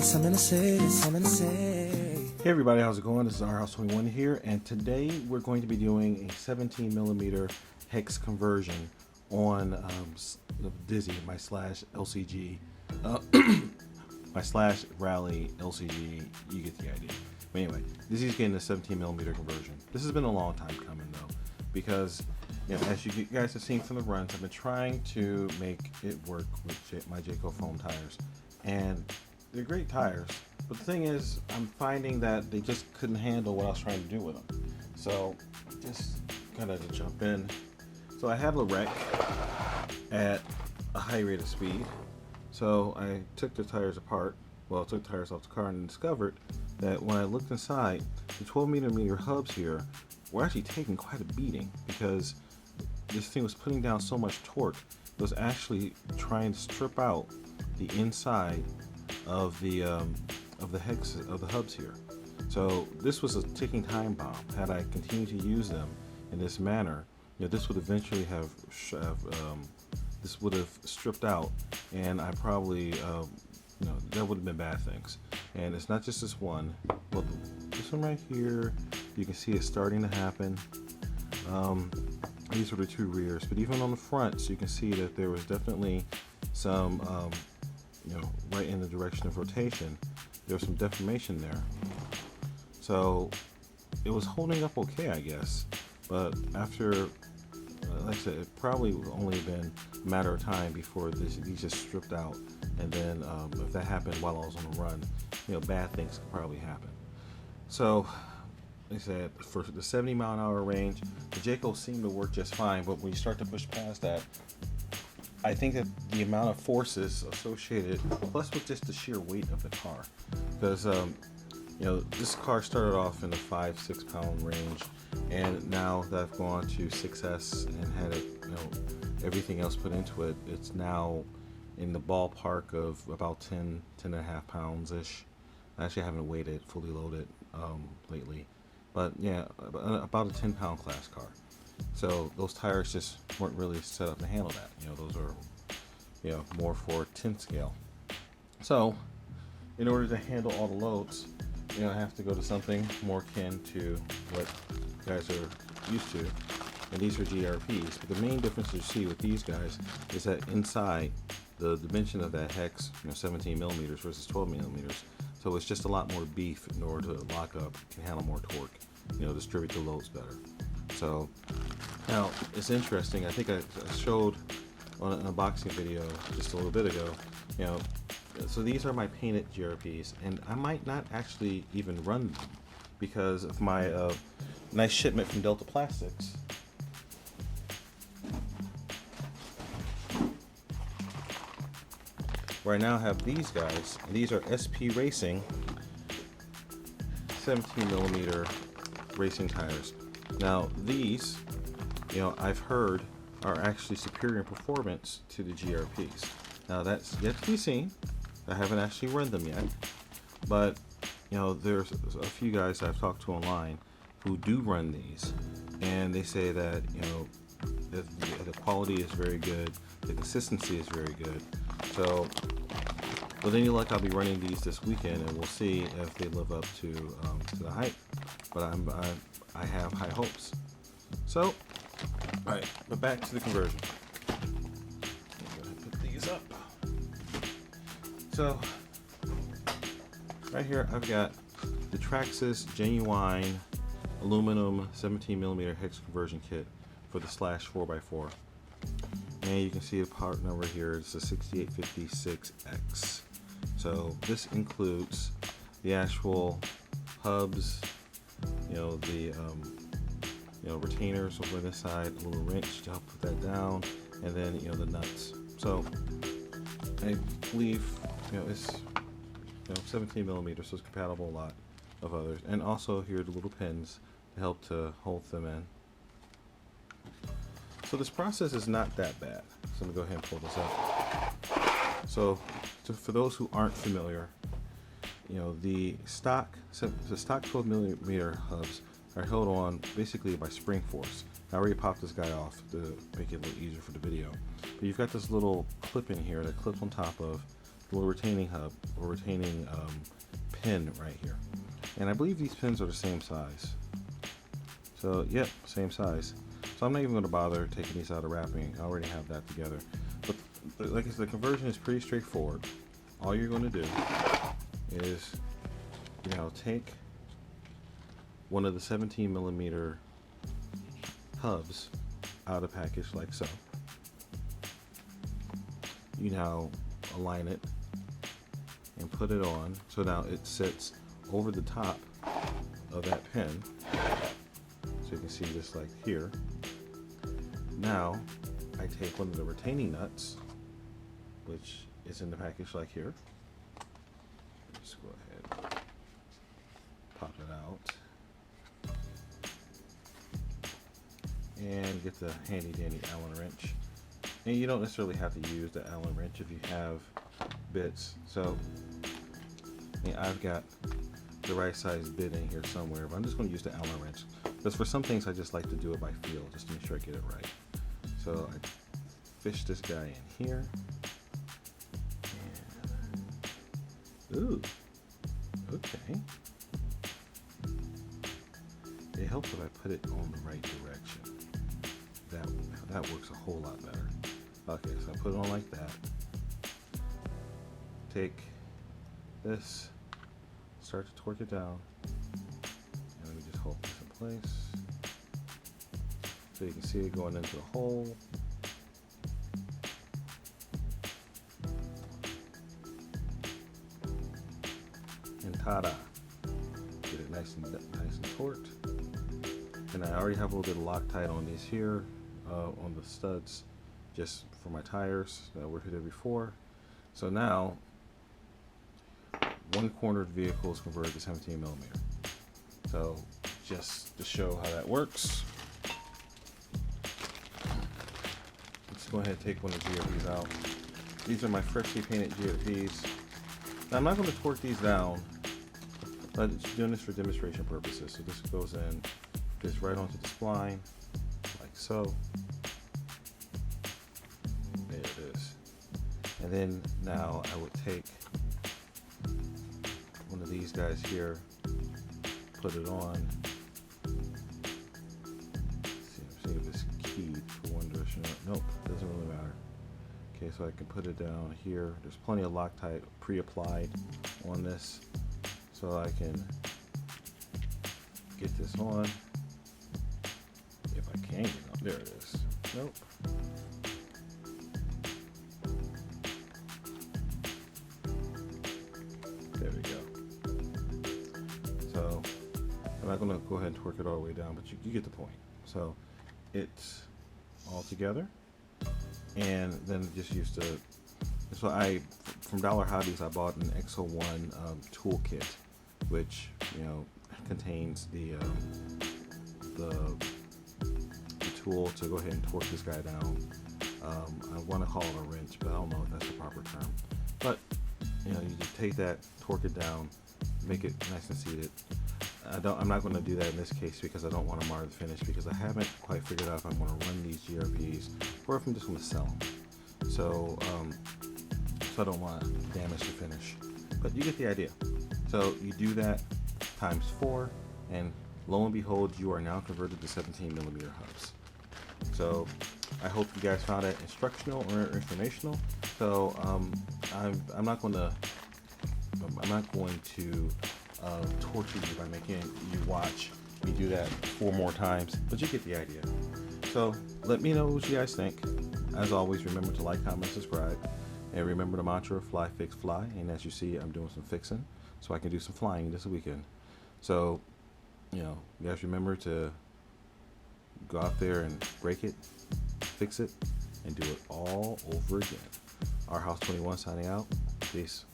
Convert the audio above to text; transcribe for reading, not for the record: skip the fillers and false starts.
something to say, there's something to say. Hey everybody, how's it going? This is Our House 21 here, and today we're going to be doing a 17mm hex conversion on Dizzy, my slash LCG, my slash Rally LCG. You get the idea. But anyway, Dizzy's getting a 17mm conversion. This has been a long time coming though, because as you guys have seen from the runs, I've been trying to make it work with my Jayco foam tires, and they're great tires. But the thing is, I'm finding that they just couldn't handle what I was trying to do with them. So just kind of to jump in. So I had a wreck at a high rate of speed. So I took the tires apart. Well, I took the tires off the car and discovered that when I looked inside, the 12mm hubs here were actually taking quite a beating, because this thing was putting down so much torque. It was actually trying to strip out the inside of the hubs here. So this was a ticking time bomb. Had I continued to use them in this manner, this would eventually have this would have stripped out, and I probably that would have been bad things. And it's not just this one. Well, this one right here, you can see it's starting to happen. These are the two rears, but even on the fronts, you can see that there was definitely some right in the direction of rotation, there was some deformation there. So it was holding up okay, I guess. But after, like I said, it probably only been a matter of time before these just stripped out. And then if that happened while I was on the run, bad things could probably happen. So, like I said, for the 70-mile-an-hour range, the Jayco seemed to work just fine. But when you start to push past that, I think that the amount of forces associated, plus with just the sheer weight of the car, because this car started off in the 5-6 pound range, and now that I've gone to 6S and had it, everything else put into it, it's now in the ballpark of about 10.5 pounds ish. Actually, I haven't weighed it fully loaded lately, but yeah, about a 10-pound class car. So those tires just weren't really set up to handle that. Those are, more for 10 scale. So in order to handle all the loads, I have to go to something more akin to what you guys are used to. And these are GRPs. But the main difference you see with these guys is that inside the dimension of that hex, 17mm versus 12mm. So it's just a lot more beef in order to lock up and handle more torque, distribute the loads better. So now it's interesting. I think I showed on an unboxing video just a little bit ago. So these are my painted GRPs, and I might not actually even run them because of my nice shipment from Delta Plastics. Where I now have these guys, and these are SP Racing 17mm racing tires. Now these, I've heard are actually superior in performance to the GRPs. Now that's yet to be seen. I haven't actually run them yet, but there's a few guys I've talked to online who do run these, and they say that the quality is very good, the consistency is very good. So with any luck, I'll be running these this weekend, and we'll see if they live up to the hype. But I have high hopes. So, all right, but back to the conversion. I'm gonna put these up. So, right here I've got the Traxxas genuine aluminum 17mm hex conversion kit for the slash 4x4. And you can see the part number here. It's a 6856X. So this includes the actual hubs, the retainers over this side, a little wrench to help put that down, and then the nuts. So I believe it's 17mm, so it's compatible with a lot of others. And also here are the little pins to help to hold them in. So this process is not that bad. So I'm gonna go ahead and pull this up. So for those who aren't familiar, the stock 12mm hubs are held on basically by spring force. I already popped this guy off to make it a little easier for the video. But you've got this little clip in here that clips on top of little retaining hub or retaining pin right here. And I believe these pins are the same size. So, yep, same size. So I'm not even going to bother taking these out of wrapping. I already have that together. But like I said, the conversion is pretty straightforward. All you're going to do is, take one of the 17 millimeter hubs out of the package like so. You now align it and put it on. So now it sits over the top of that pin. So you can see this like here. Now I take one of the retaining nuts, which is in the package like here. Just go ahead, pop it out, and get the handy dandy Allen wrench. And you don't necessarily have to use the Allen wrench if you have bits. So I've got the right size bit in here somewhere, but I'm just going to use the Allen wrench. Because for some things I just like to do it by feel, just to make sure I get it right. So I fish this guy in here. And, ooh, okay. It helps if I put it on the right direction. That works a whole lot better. Okay, so I put it on like that. Take this, start to torque it down, and let me just hold this in place. So you can see it going into the hole. And ta-da! Get it nice and torqued. And I already have a little bit of Loctite on these here, on the studs, just for my tires that were here before. So now, one cornered vehicle is converted to 17 millimeter. So just to show how that works, let's go ahead and take one of the GRPs out. These are my freshly painted GRPs. Now I'm not going to torque these down, but it's doing this for demonstration purposes. So this goes in, fits right onto the spline, like so. There it is. And then now I would take one of these guys here, put it on. See if it's keyed for one direction. Nope, doesn't really matter. Okay, so I can put it down here. There's plenty of Loctite pre-applied on this, so I can get this on. If I can get it on, there it is. Nope. There we go. So I'm not going to go ahead and torque it all the way down, but you get the point. So it's all together, and then just used to. So from Dollar Hobbies, I bought an X01 toolkit, which contains the tool to go ahead and torque this guy down. I want to call it a wrench, but I don't know if that's the proper term. But you just take that, torque it down, make it nice and seated. I'm not going to do that in this case because I don't want to mar the finish, because I haven't quite figured out if I'm going to run these GRPs or if I'm just going to sell them. So I don't want to damage the finish. But you get the idea. So you do that times 4, and lo and behold, you are now converted to 17 millimeter hubs. So I hope you guys found that instructional or informational. So I'm not going to torture you by making you watch me do that 4 more times, but you get the idea. So let me know what you guys think. As always, remember to like, comment, subscribe, and remember the mantra: fly, fix, fly. And as you see, I'm doing some fixing so I can do some flying this weekend. So you guys remember to go out there and break it, fix it, and do it all over again. Our House 21 signing out. Peace.